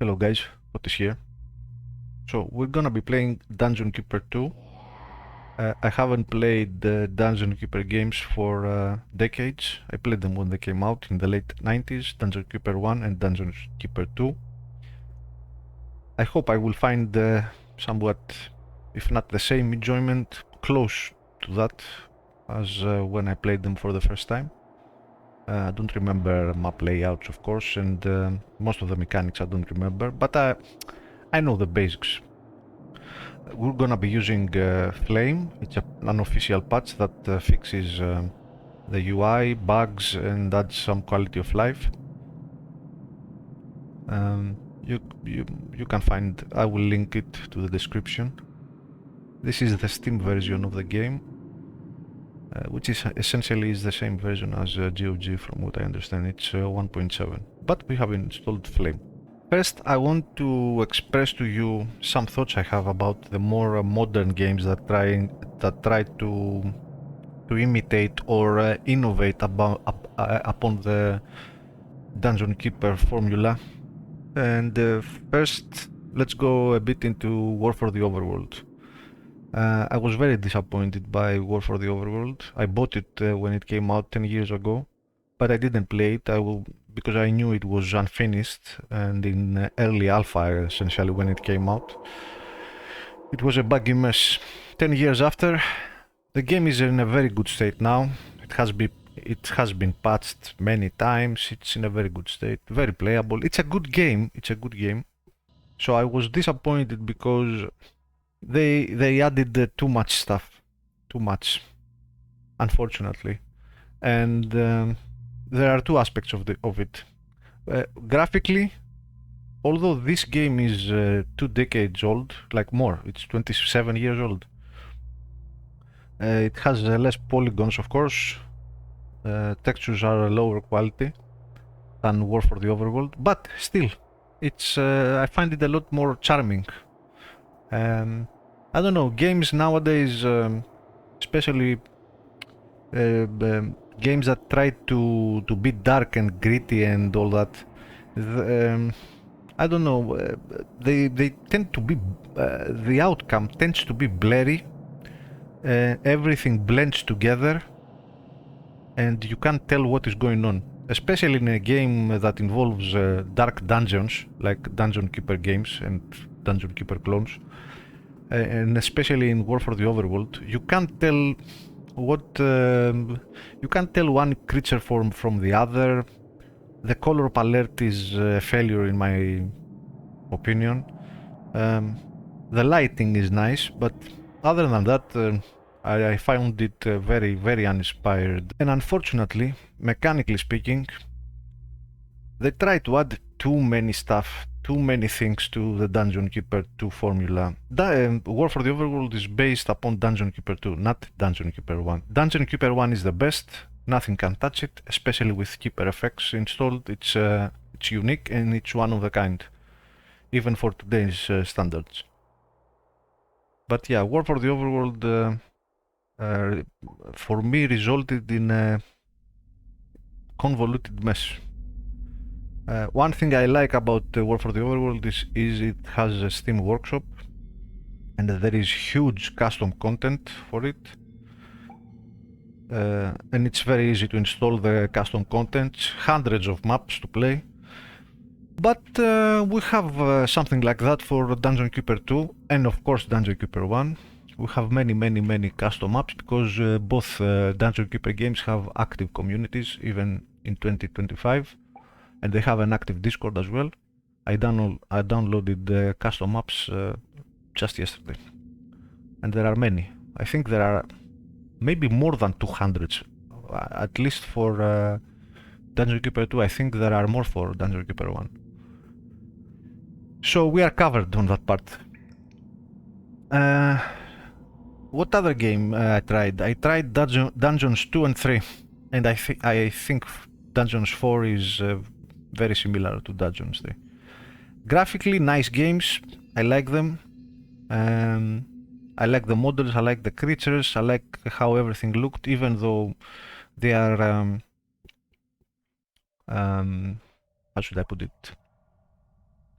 Hello guys, Otis here. So we're gonna be playing Dungeon Keeper 2. I haven't played the Dungeon Keeper games for decades. I played them when they came out in the late 90s, Dungeon Keeper 1 and Dungeon Keeper 2. I hope I will find somewhat, if not the same enjoyment, close to that as when I played them for the first time. I don't remember map layouts, of course, and most of the mechanics I don't remember, but I know the basics. We're gonna be using Flame. It's an official patch that fixes the UI, bugs, and adds some quality of life. You can find, I will link it to the description. This is the Steam version of the game, which is essentially is the same version as GOG from what I understand. It's 1.7, but we have installed Flame. First, I want to express to you some thoughts I have about the more modern games that try to imitate or innovate upon the Dungeon Keeper formula. And first, let's go a bit into War for the Overworld. I was very disappointed by War for the Overworld. I bought it when it came out 10 years ago, but I didn't play it. Because I knew it was unfinished and in early alpha, essentially, when it came out. It was a buggy mess. 10 years after, the game is in a very good state now. It has been patched many times. It's in a very good state, very playable. It's a good game. So I was disappointed because they added too much stuff, too much, unfortunately, and there are two aspects of it. Graphically, although this game is 2 decades old, like more, it's 27 years old. It has less polygons, of course. Textures are lower quality than War for the Overworld, but still, it's I find it a lot more charming. I don't know, games nowadays, especially games that try to be dark and gritty and all that, I don't know, they tend to be, the outcome tends to be blurry. Everything blends together and you can't tell what is going on, especially in a game that involves dark dungeons like Dungeon Keeper games and Dungeon Keeper clones, and especially in War for the Overworld. You can't tell you can't tell one creature form from the other. The color palette is a failure in my opinion. The lighting is nice, but other than that, I found it very, very uninspired. And unfortunately, mechanically speaking, they try to add too many stuff, too many things to the Dungeon Keeper 2 formula. War for the Overworld is based upon Dungeon Keeper 2, not Dungeon Keeper 1. Dungeon Keeper 1 is the best, nothing can touch it, especially with Keeper effects installed. It's unique and it's one of a kind, even for today's standards. But yeah, War for the Overworld for me resulted in a convoluted mess. One thing I like about War for the Overworld is it has a Steam workshop and there is huge custom content for it, and it's very easy to install the custom content, hundreds of maps to play. But we have something like that for Dungeon Keeper 2 and of course Dungeon Keeper 1. We have many custom maps because both Dungeon Keeper games have active communities even in 2025. And they have an active Discord as well. I downloaded the custom maps just yesterday. And there are many. I think there are maybe more than 200. At least for Dungeon Keeper 2, I think there are more for Dungeon Keeper 1. So we are covered on that part. What other game I tried? I tried Dungeons 2 and 3. And I think Dungeons 4 is very similar to Dungeons 3. Graphically, nice games. I like them. I like the models, I like the creatures, I like how everything looked, even though they are how should I put it?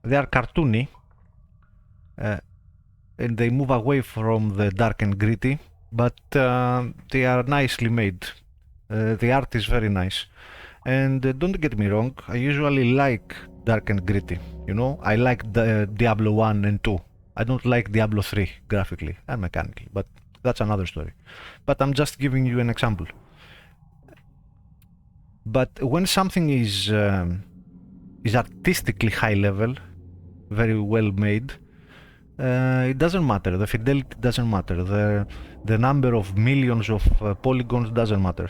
they are cartoony, and they move away from the dark and gritty, but they are nicely made. The art is very nice. And don't get me wrong, I usually like dark and gritty. You know, I like the Diablo 1 and 2. I don't like Diablo 3 graphically and mechanically, but that's another story. But I'm just giving you an example. But when something is artistically high level, very well made, it doesn't matter. The fidelity doesn't matter. The number of millions of polygons doesn't matter.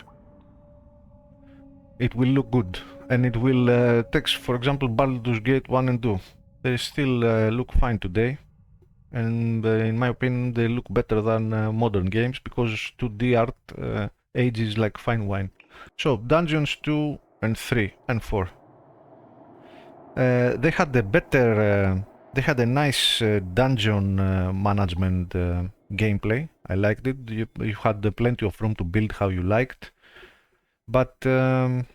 It will look good, and it will take, for example, Baldur's Gate 1 and 2. They still look fine today, and in my opinion they look better than modern games, because 2D art ages like fine wine. So Dungeons 2 and 3 and 4. They had a better, they had a nice dungeon management gameplay. I liked it. You had plenty of room to build how you liked. But and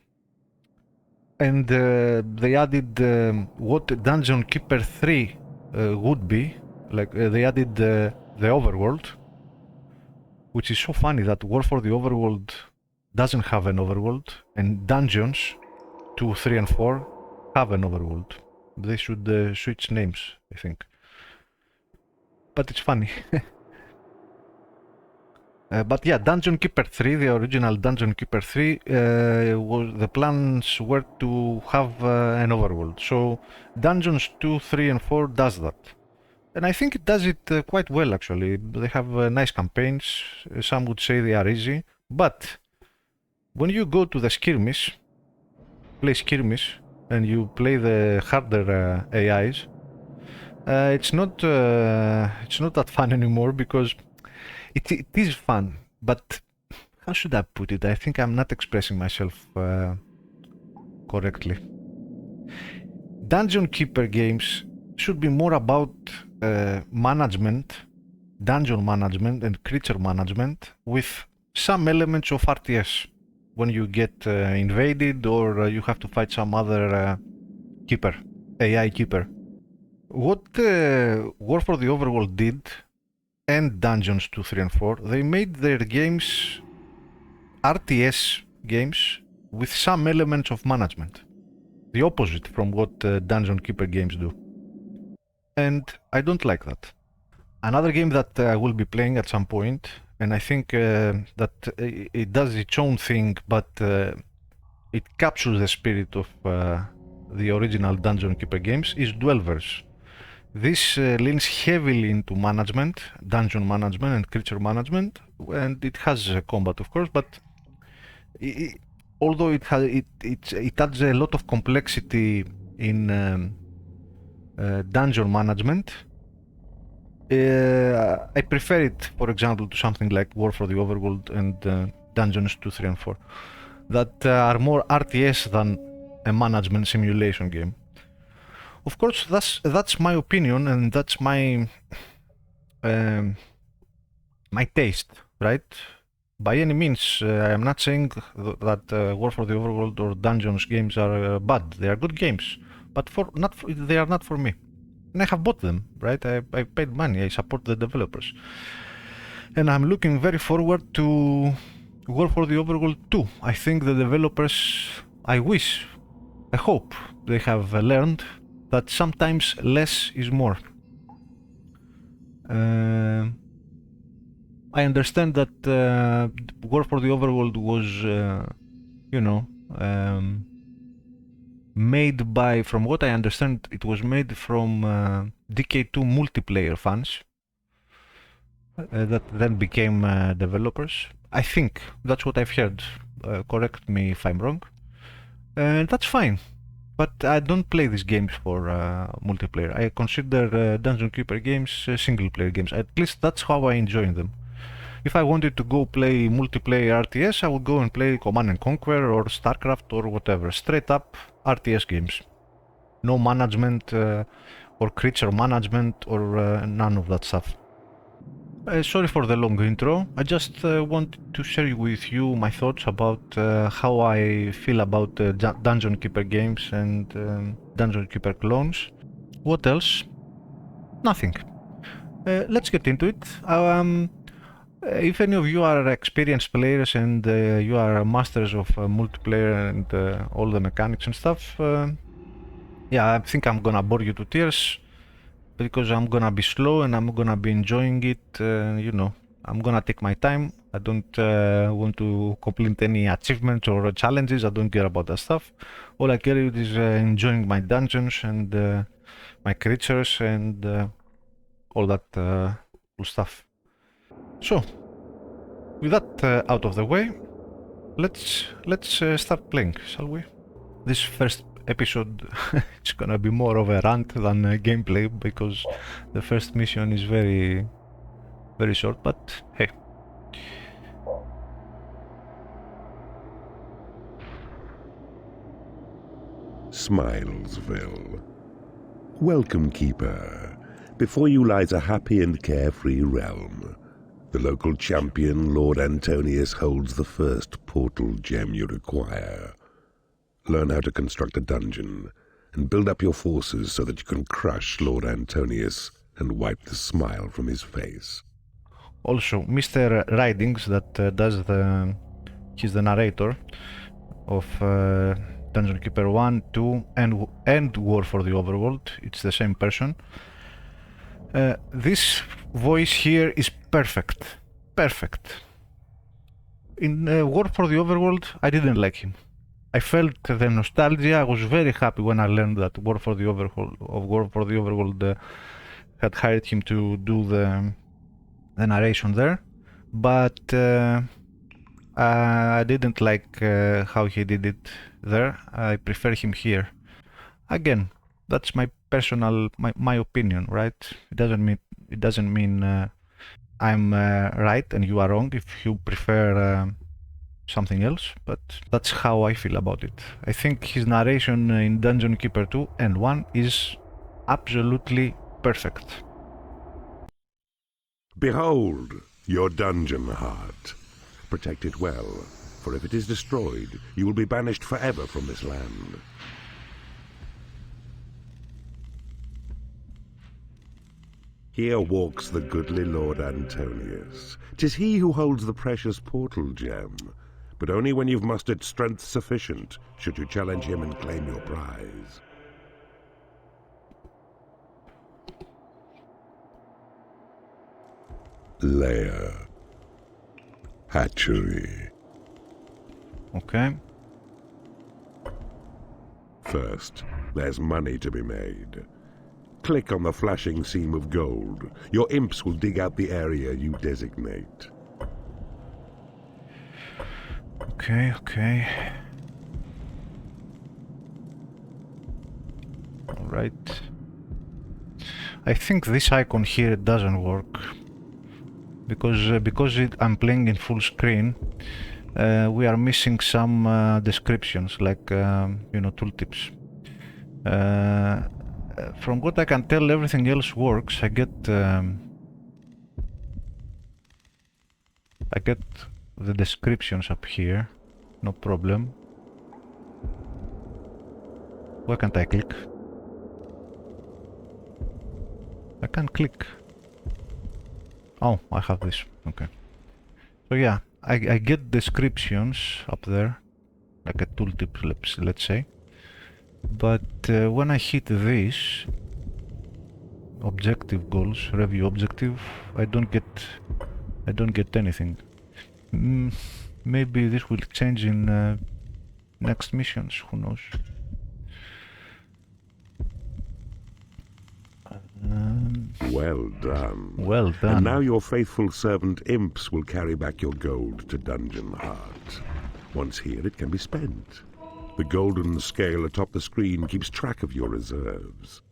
they added what Dungeon Keeper 3 would be, like they added the overworld, which is so funny that War for the Overworld doesn't have an overworld, and Dungeons 2, 3 and 4 have an overworld. They should switch names, I think. But it's funny. But yeah, Dungeon Keeper 3, the original Dungeon Keeper 3, the plans were to have an overworld. So Dungeons 2, 3 and 4 does that. And I think it does it quite well, actually. They have nice campaigns. Some would say they are easy. But when you go to the skirmish, play skirmish, and you play the harder AIs, it's not that fun anymore, because it is fun, but how should I put it? I think I'm not expressing myself correctly. Dungeon Keeper games should be more about management, dungeon management and creature management, with some elements of RTS when you get invaded, or you have to fight some other keeper, AI keeper. What War for the Overworld did, and Dungeons 2, 3 and 4, they made their games RTS games with some elements of management. The opposite from what Dungeon Keeper games do. And I don't like that. Another game that I will be playing at some point, and I think that it does its own thing, but it captures the spirit of the original Dungeon Keeper games, is Dwellverse. This leans heavily into management, dungeon management and creature management, and it has combat, of course, but although it adds a lot of complexity in dungeon management, I prefer it, for example, to something like War for the Overworld and Dungeons 2, 3 and 4, that are more RTS than a management simulation game. Of course, that's my opinion, and that's my my taste, right? By any means, I am not saying that War for the Overworld or Dungeons games are bad. They are good games, but they are not for me. And I have bought them, right? I paid money. I support the developers, and I'm looking very forward to War for the Overworld 2. I think the developers, I hope they have learned that sometimes less is more. I understand that War for the Overworld was, made by, from what I understand, it was made from DK2 multiplayer fans that then became developers. I think that's what I've heard. Correct me if I'm wrong. And that's fine. But I don't play these games for multiplayer. I consider Dungeon Keeper games single-player games. At least that's how I enjoy them. If I wanted to go play multiplayer RTS, I would go and play Command and Conquer or StarCraft or whatever. Straight up RTS games. No management or creature management or none of that stuff. Sorry for the long intro. I just wanted to share with you my thoughts about how I feel about Dungeon Keeper games and Dungeon Keeper clones. What else? Nothing. Let's get into it. If any of you are experienced players and you are masters of multiplayer and all the mechanics and stuff, yeah, I think I'm gonna bore you to tears because I'm gonna be slow and I'm gonna be enjoying it. You know, I'm gonna take my time. I don't want to complete any achievements or challenges. I don't care about that stuff. All I care is enjoying my dungeons and my creatures and all that cool stuff. So, with that out of the way, let's start playing, shall we? This first episode it's gonna be more of a rant than a gameplay because the first mission is very short, but hey. Smilesville. Welcome, Keeper. Before you lies a happy and carefree realm. The local champion, Lord Antonius, holds the first portal gem you require. Learn how to construct a dungeon, and build up your forces so that you can crush Lord Antonius and wipe the smile from his face. Also, Mr. Ridings, that he's the narrator of Dungeon Keeper 1, 2, and War for the Overworld. It's the same person. This voice here is perfect. Perfect. In War for the Overworld, I didn't like him. I felt the nostalgia. I was very happy when I learned that War for the Overworld had hired him to do the narration there, but I didn't like how he did it there. I prefer him here. Again, that's my personal, my opinion, right? It doesn't mean I'm right and you are wrong if you prefer something else, but that's how I feel about it. I think his narration in Dungeon Keeper 2 and 1 is absolutely perfect. Behold, your dungeon heart. Protect it well, for if it is destroyed, you will be banished forever from this land. Here walks the goodly Lord Antonius. 'Tis he who holds the precious portal gem, but only when you've mustered strength sufficient should you challenge him and claim your prize. Lair. Hatchery. Okay. First, there's money to be made. Click on the flashing seam of gold. Your imps will dig out the area you designate. Okay. Alright. I think this icon here doesn't work. Because I'm playing in full screen, we are missing some descriptions, like tooltips. From what I can tell, everything else works. I get the descriptions up here, no problem. Why can't I click? I can't click. Oh, I have this. Okay. So yeah, I get descriptions up there, like a tooltip, let's say. But when I hit this objective goals, review objective, I don't get anything. Maybe this will change in next missions. Who knows? Well done. Well done. And now your faithful servant imps will carry back your gold to Dungeon Heart. Once here, it can be spent. The golden scale atop the screen keeps track of your reserves.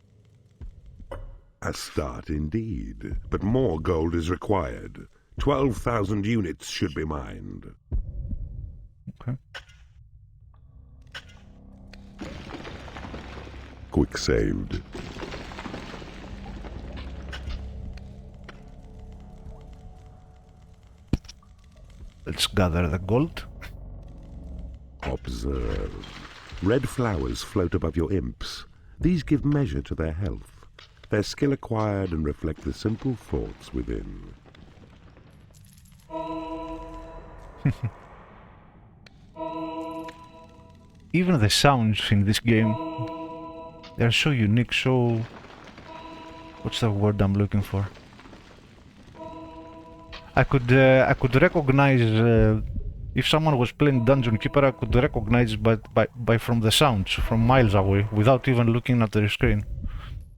A start indeed, but more gold is required. 12,000 units should be mined. Okay. Quick saved. Let's gather the gold. Observe. Red flowers float above your imps. These give measure to their health. their skill acquired and reflect the simple thoughts within. Even the sounds in this game, they're so unique, so... What's the word I'm looking for? I could recognize... if someone was playing Dungeon Keeper, I could recognize by from the sounds, from miles away, without even looking at the screen.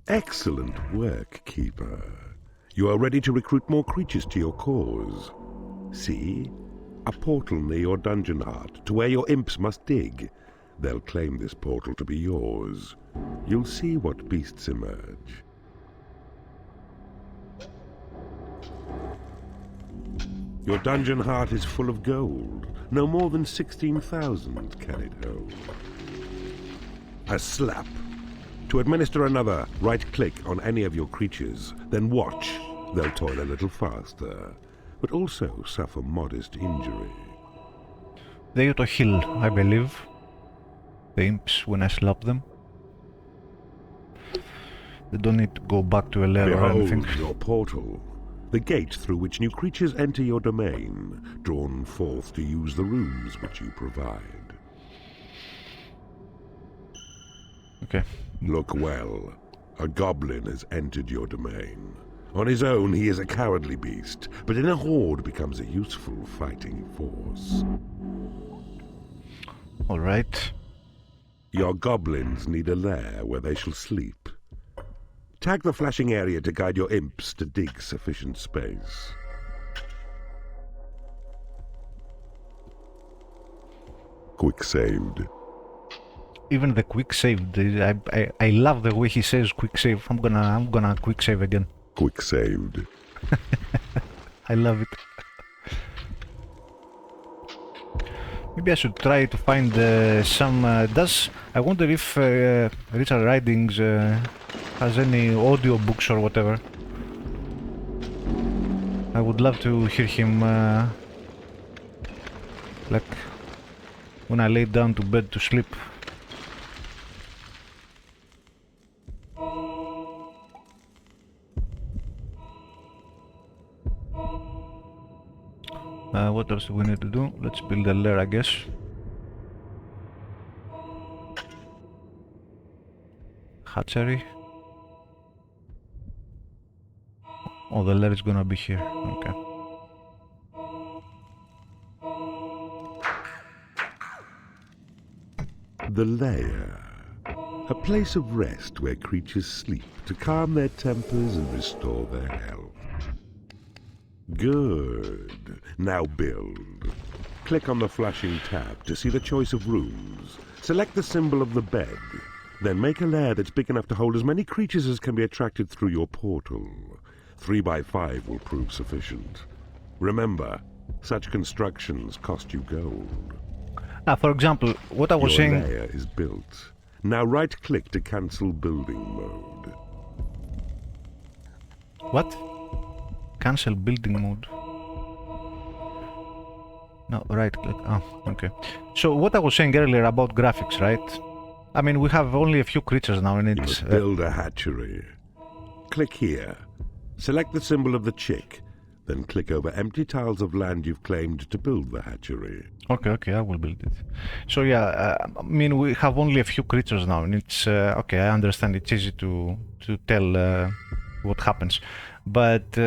Excellent work, Keeper. You are ready to recruit more creatures to your cause. See? A portal near your dungeon heart, to where your imps must dig. They'll claim this portal to be yours. You'll see what beasts emerge. Your dungeon heart is full of gold. No more than 16,000 can it hold. A slap. To administer another, right-click on any of your creatures, then watch. They'll toil a little faster, but also suffer modest injury. They auto heal, I believe. The imps, when I slap them. They don't need to go back to a lair or anything. Behold your portal. The gate through which new creatures enter your domain, drawn forth to use the rooms which you provide. Okay. Look well. A goblin has entered your domain. On his own, he is a cowardly beast, but in a horde becomes a useful fighting force. All right. Your goblins need a lair where they shall sleep. Tag the flashing area to guide your imps to dig sufficient space. Quick saved. Even the quick save, I love the way he says quick save. I'm gonna quick save again. Quick saved. I love it. Maybe I should try to find some... I wonder if Richard Ridings has any audiobooks or whatever. I would love to hear him like when I lay down to bed to sleep. What else do we need to do? Let's build a lair, I guess. Hatchery. Oh, the lair is gonna be here. Okay. The lair. A place of rest where creatures sleep to calm their tempers and restore their health. Good. Now build. Click on the flashing tab to see the choice of rooms. Select the symbol of the bed. Then make a lair that's big enough to hold as many creatures as can be attracted through your portal. 3 by 5 will prove sufficient. Remember, such constructions cost you gold. For example, what I was saying... Your lair is built. Now right-click to cancel building mode. What? Cancel building mode. No, right click. Oh, okay. So what I was saying earlier about graphics, right? I mean, we have only a few creatures now, and You it's must build a hatchery. Click here. Select the symbol of the chick. Then click over empty tiles of land you've claimed to build the hatchery. okay, I will build it. So yeah, I mean, we have only a few creatures now, and it's okay. I understand. It's easy to tell what happens. But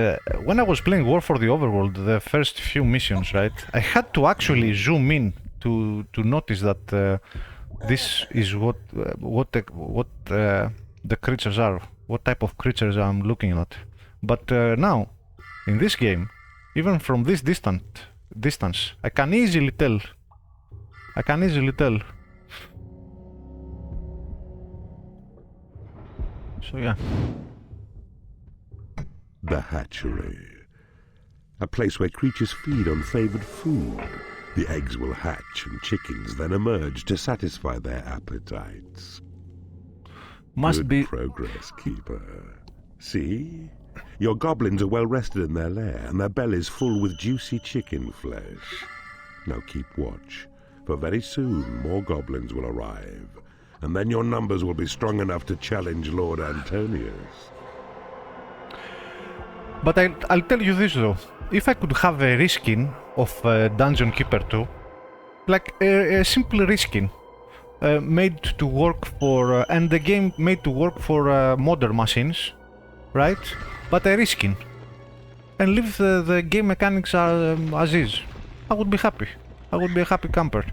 when I was playing War for the Overworld, the first few missions, right, I had to actually zoom in to notice that this is what the creatures are, what type of creatures I'm looking at. But now, in this game, even from this distance, I can easily tell. So yeah. The hatchery. A place where creatures feed on favored food. The eggs will hatch and chickens then emerge to satisfy their appetites. Must be... Good progress, Keeper. See? Your goblins are well rested in their lair, and their bellies full with juicy chicken flesh. Now keep watch, for very soon more goblins will arrive, and then your numbers will be strong enough to challenge Lord Antonius. But I'll tell you this though. If I could have a reskin of Dungeon Keeper 2, like a simple reskin, made to work for, and the game made to work for modern machines, right? But a reskin, and leave the game mechanics as is, I would be happy. I would be a happy camper.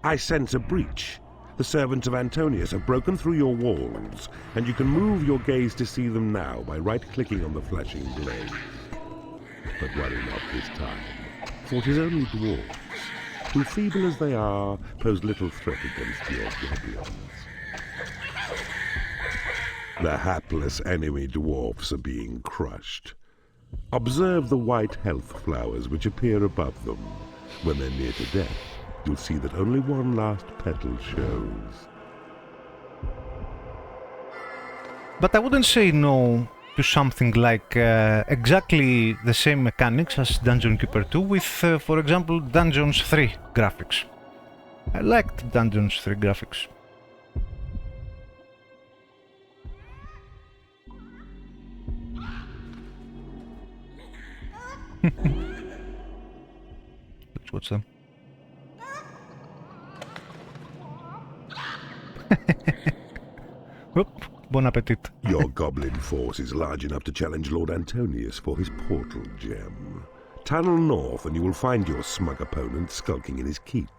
I sense a breach. The servants of Antonius have broken through your walls, and you can move your gaze to see them now by right-clicking on the flashing blade. But worry not this time, for it is only dwarves, who, feeble as they are, pose little threat against your goblins. The hapless enemy dwarfs are being crushed. Observe the white health flowers which appear above them. When they're near to death, you'll see that only one last petal shows. But I wouldn't say no to something like exactly the same mechanics as Dungeon Keeper 2 with, for example, Dungeons 3 graphics. I liked Dungeons 3 graphics. Let's watch them. Oop, bon appetit. Your goblin force is large enough to challenge Lord Antonius for his portal gem. Tunnel north and you will find your smug opponent skulking in his keep.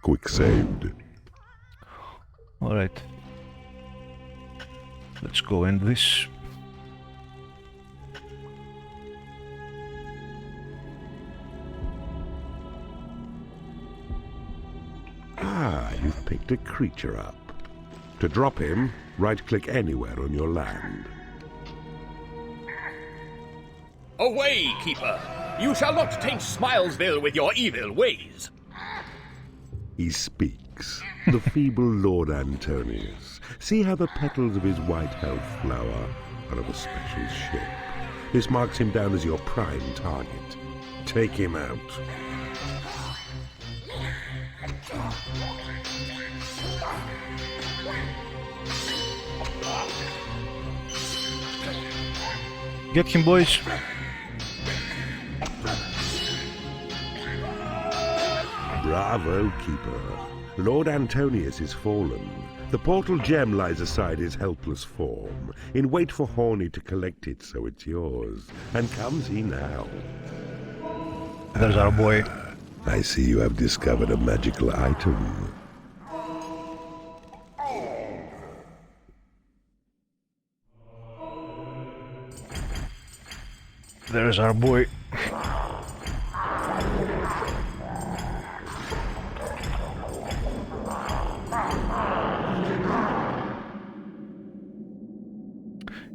Quick saved. Alright. Let's go end this. Ah, you've picked a creature up. To drop him, right-click anywhere on your land. Away, Keeper! You shall not taint Smilesville with your evil ways! He speaks. The feeble Lord Antonius. See how the petals of his white health flower are of a special shape. This marks him down as your prime target. Take him out. Get him, boys. Bravo, Keeper. Lord Antonius is fallen. The portal gem lies aside his helpless form, in wait for Horny to collect it so it's yours. And comes he now. There's our boy. I see you have discovered a magical item. There's our boy.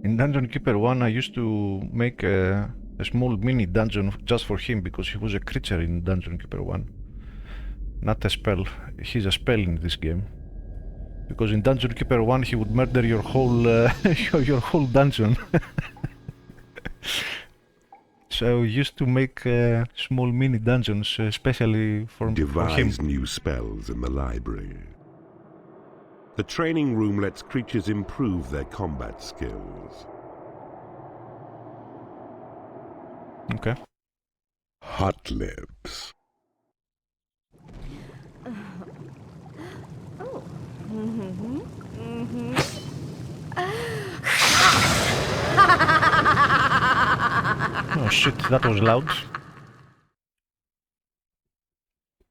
In Dungeon Keeper 1 I used to make a small mini dungeon just for him because he was a creature in Dungeon Keeper 1. Not a spell. He's a spell in this game. Because in Dungeon Keeper 1 he would murder your whole your whole dungeon. So I used to make small mini dungeons especially for him. Devise new spells in the library. The training room lets creatures improve their combat skills. Okay. Hot lips. Oh shit, that was loud.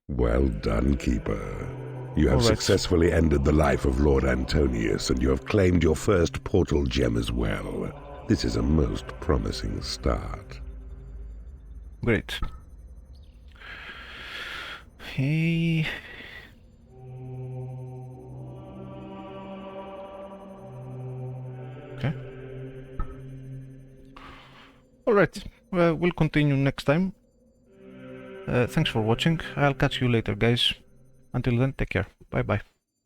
Well done, Keeper. You have successfully ended the life of Lord Antonius, and you have claimed your first portal gem as well. This is a most promising start. Great. Hey. Okay. Alright, we'll continue next time. Thanks for watching. I'll catch you later, guys. Until then, take care. Bye bye.